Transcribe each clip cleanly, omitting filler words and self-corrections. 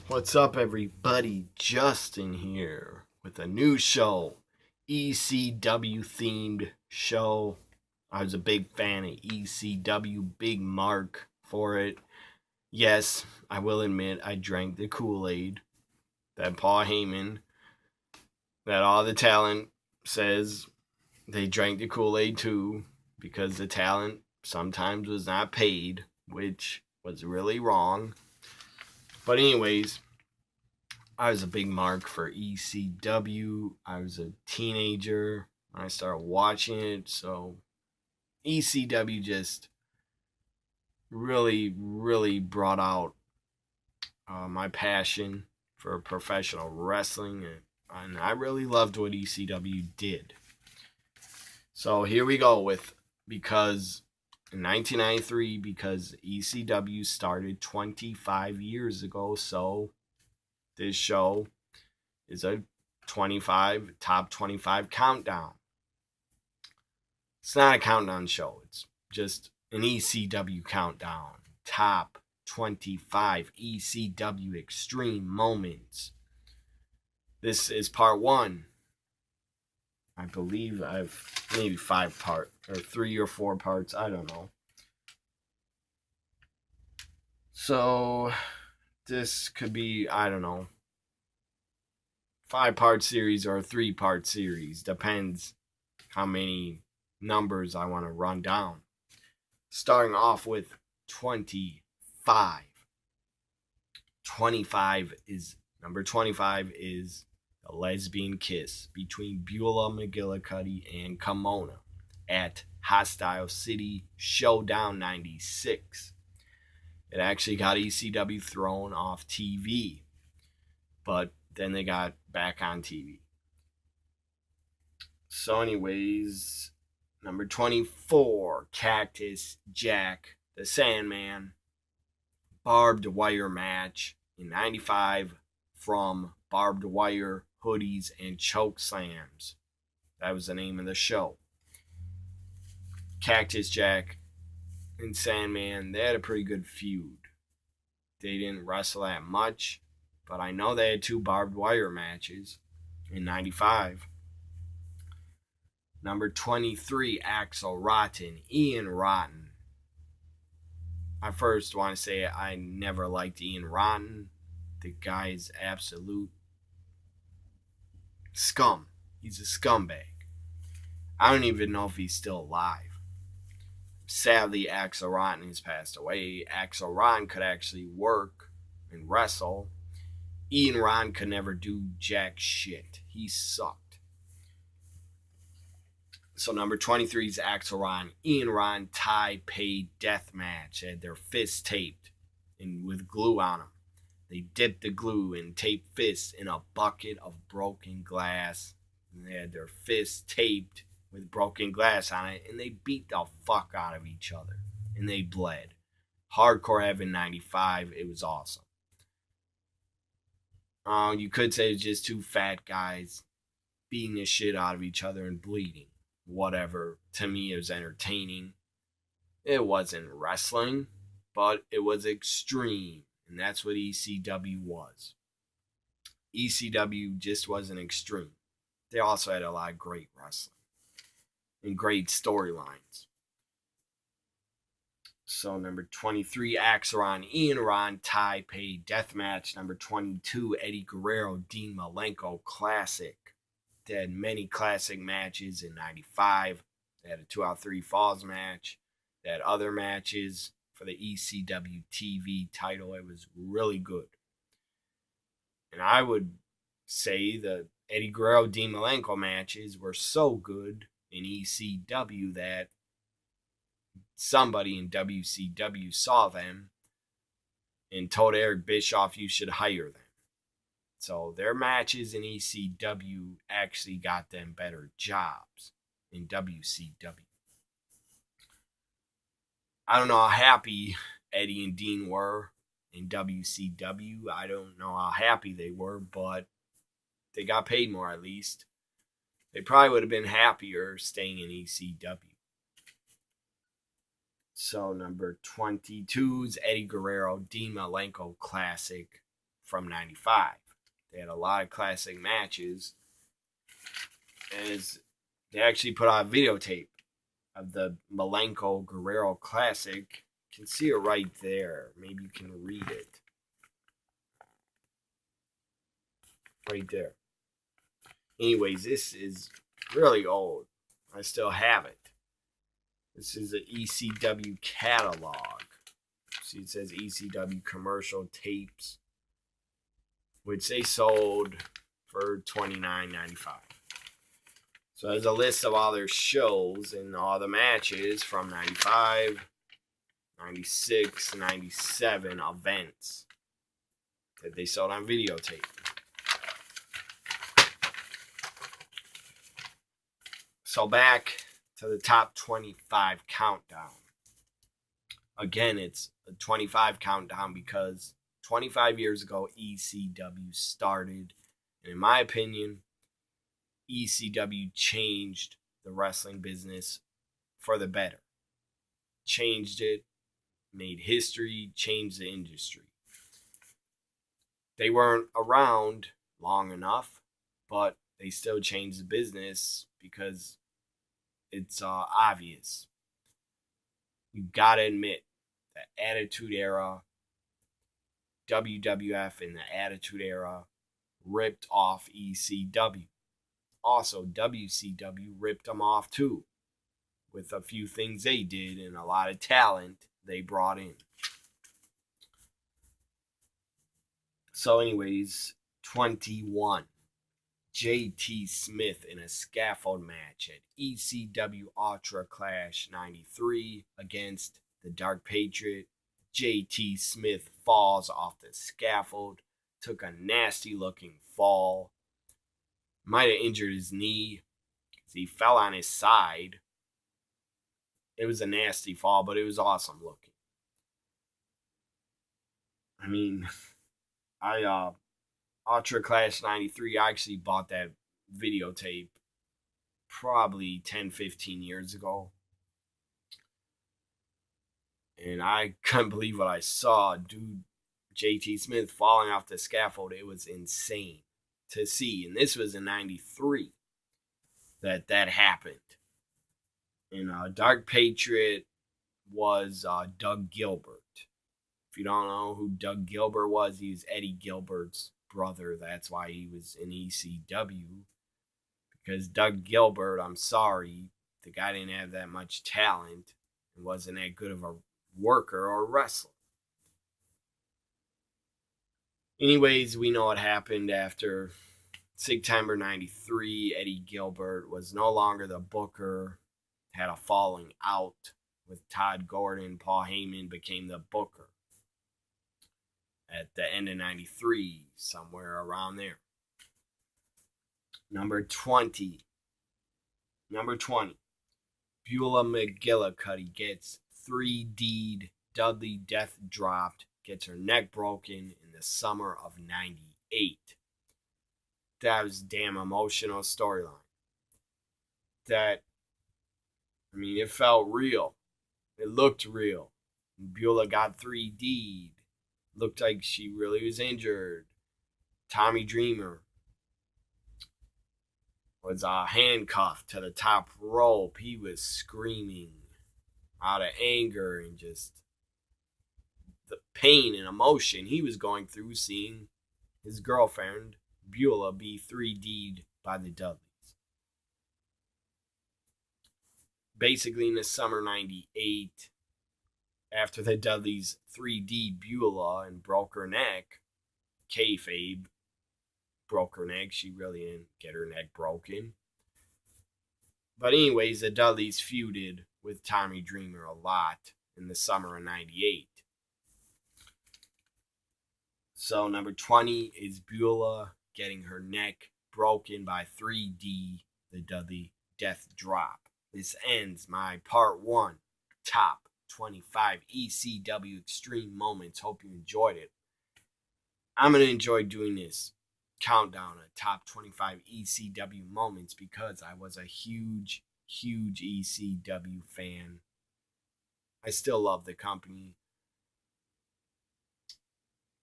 What's up, everybody? Justin here with a new show, ECW themed show. I was a big fan of ECW, big mark for it. Yes, I will admit I drank the Kool-Aid that Paul Heyman, that all the talent says they drank the Kool-Aid too, because the talent sometimes was not paid, which was really wrong. But anyways, I was a big mark for ECW. I was a teenager when I started watching it, so ECW just really brought out my passion for professional wrestling, and I really loved what ECW did. So here we go with because in 1993, because ECW started 25 years ago, so this show is a top 25 countdown. It's not a countdown show. It's just an ECW countdown. Top 25 ECW extreme moments. This is part one. I believe I've maybe 3 or 4 parts. I don't know. So this could be, I don't know, 5-part series or a 3-part series. Depends how many numbers I want to run down. Starting off with 25. Number 25 is the Lesbian Kiss between Beulah McGillicuddy and Kimona at Hostile City Showdown 96. It actually got ECW thrown off TV, but then they got back on TV. So anyways, number 24, Cactus Jack, the Sandman, barbed wire match in 95 from barbed wire, hoodies, and choke slams. That was the name of the show. Cactus Jack and Sandman, they had a pretty good feud. They didn't wrestle that much, but I know they had 2 barbed wire matches in 95. Number 23, Axel Rotten, Ian Rotten. I first want to say I never liked Ian Rotten. The guy's absolute scum. He's a scumbag. I don't even know if he's still alive. Sadly, Axel Rotten has passed away. Axel Rotten could actually work and wrestle. Ian Rotten could never do jack shit. He sucked. So number 23 is Axel Rotten. Ian Rotten tie-pay death match. They had their fists taped and with glue on them. They dipped the glue and taped fists in a bucket of broken glass. And they had their fists taped with broken glass on it, and they beat the fuck out of each other. And they bled. Hardcore Heaven 95. It was awesome. You could say it's just 2 fat guys beating the shit out of each other and bleeding. Whatever. To me, it was entertaining. It wasn't wrestling, but it was extreme. And that's what ECW was. ECW just wasn't extreme. They also had a lot of great wrestling and great storylines. So number 23, Axeron, Ian Ron, Tai-Pei Deathmatch. Number 22, Eddie Guerrero, Dean Malenko Classic. They had many classic matches in 95. They had a 2 out 3 falls match. They had other matches for the ECW TV title. It was really good. And I would say the Eddie Guerrero, Dean Malenko matches were so good in ECW that somebody in WCW saw them and told Eric Bischoff you should hire them. So their matches in ECW actually got them better jobs in WCW. I don't know how happy Eddie and Dean were in WCW. I don't know how happy they were, but they got paid more at least. They probably would have been happier staying in ECW. So number 22 is Eddie Guerrero, Dean Malenko Classic from 95. They had a lot of classic matches. As they actually put out a videotape of the Malenko Guerrero Classic. You can see it right there. Maybe you can read it. Right there. Anyways, this is really old. I still have it. This is an ECW catalog. See, it says ECW commercial tapes, which they sold for $29.95. So there's a list of all their shows and all the matches from 95, 96, 97 events that they sold on videotape. So back to the top 25 countdown. Again, it's a 25 countdown because 25 years ago, ECW started. And in my opinion, ECW changed the wrestling business for the better. Changed it, made history, changed the industry. They weren't around long enough, but they still changed the business because it's obvious. You gotta admit, the Attitude Era, WWF in the Attitude Era ripped off ECW. Also, WCW ripped them off too, with a few things they did and a lot of talent they brought in. So anyways, 21. JT Smith in a scaffold match at ECW Ultra Clash 93 against the Dark Patriot. JT Smith falls off the scaffold, took a nasty looking fall. Might have injured his knee because he fell on his side. It was a nasty fall, but it was awesome looking. I mean, Ultra Clash 93, I actually bought that videotape probably 10, 15 years ago. And I couldn't believe what I saw. Dude, JT Smith falling off the scaffold. It was insane to see. And this was in 93 that happened. And Dark Patriot was Doug Gilbert. If you don't know who Doug Gilbert was, he was Eddie Gilbert's brother. That's why he was in ECW. Because Doug Gilbert, I'm sorry, the guy didn't have that much talent and wasn't that good of a worker or wrestler. Anyways, we know what happened after September 93. Eddie Gilbert was no longer the booker, had a falling out with Todd Gordon. Paul Heyman became the booker at the end of 93, somewhere around there. Number 20. Beulah McGillicuddy gets 3D'd Dudley death dropped, gets her neck broken in the summer of 98. That was a damn emotional storyline. It felt real. It looked real. Beulah got 3D'd. Looked like she really was injured. Tommy Dreamer was handcuffed to the top rope. He was screaming out of anger and just the pain and emotion he was going through seeing his girlfriend, Beulah, be 3D'd by the Dudleys. Basically, in the summer 98, after the Dudleys 3D Beulah and broke her neck, kayfabe broke her neck. She really didn't get her neck broken. But anyways, the Dudleys feuded with Tommy Dreamer a lot in the summer of 98. So number 20 is Beulah getting her neck broken by 3D, the Dudley death drop. This ends my part 1 top 25 ECW Extreme Moments. Hope you enjoyed it. I'm going to enjoy doing this countdown of top 25 ECW moments because I was a huge ECW fan. I still love the company.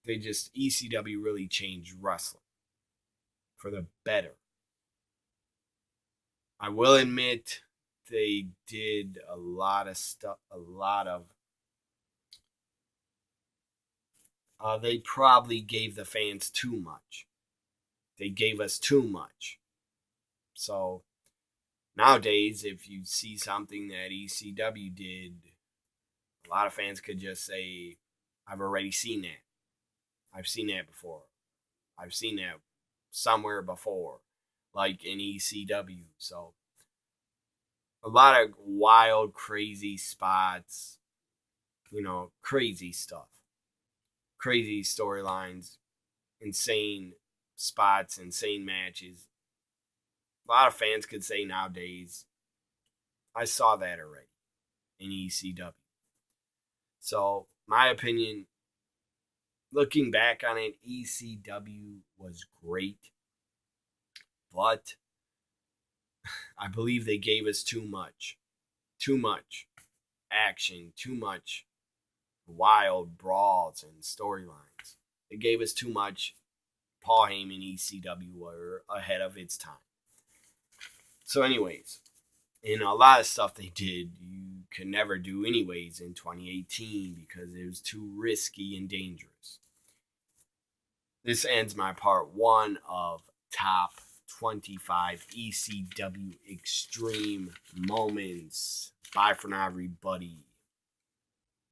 ECW really changed wrestling for the better. I will admit they did a lot of stuff, they probably gave the fans too much. They gave us too much. So nowadays, if you see something that ECW did, a lot of fans could just say, I've already seen that. I've seen that before. I've seen that somewhere before, like in ECW. So a lot of wild, crazy spots, crazy stuff, crazy storylines, insane spots, insane matches. A lot of fans could say nowadays, I saw that already in ECW. So, my opinion, looking back on it, ECW was great, but I believe they gave us too much. Too much action, too much wild brawls and storylines. They gave us too much. Paul Heyman, ECW were ahead of its time. So, anyways, in a lot of stuff they did, you could never do anyways in 2018 because it was too risky and dangerous. This ends my part 1 of top 25 ECW extreme moments. Bye for now, everybody.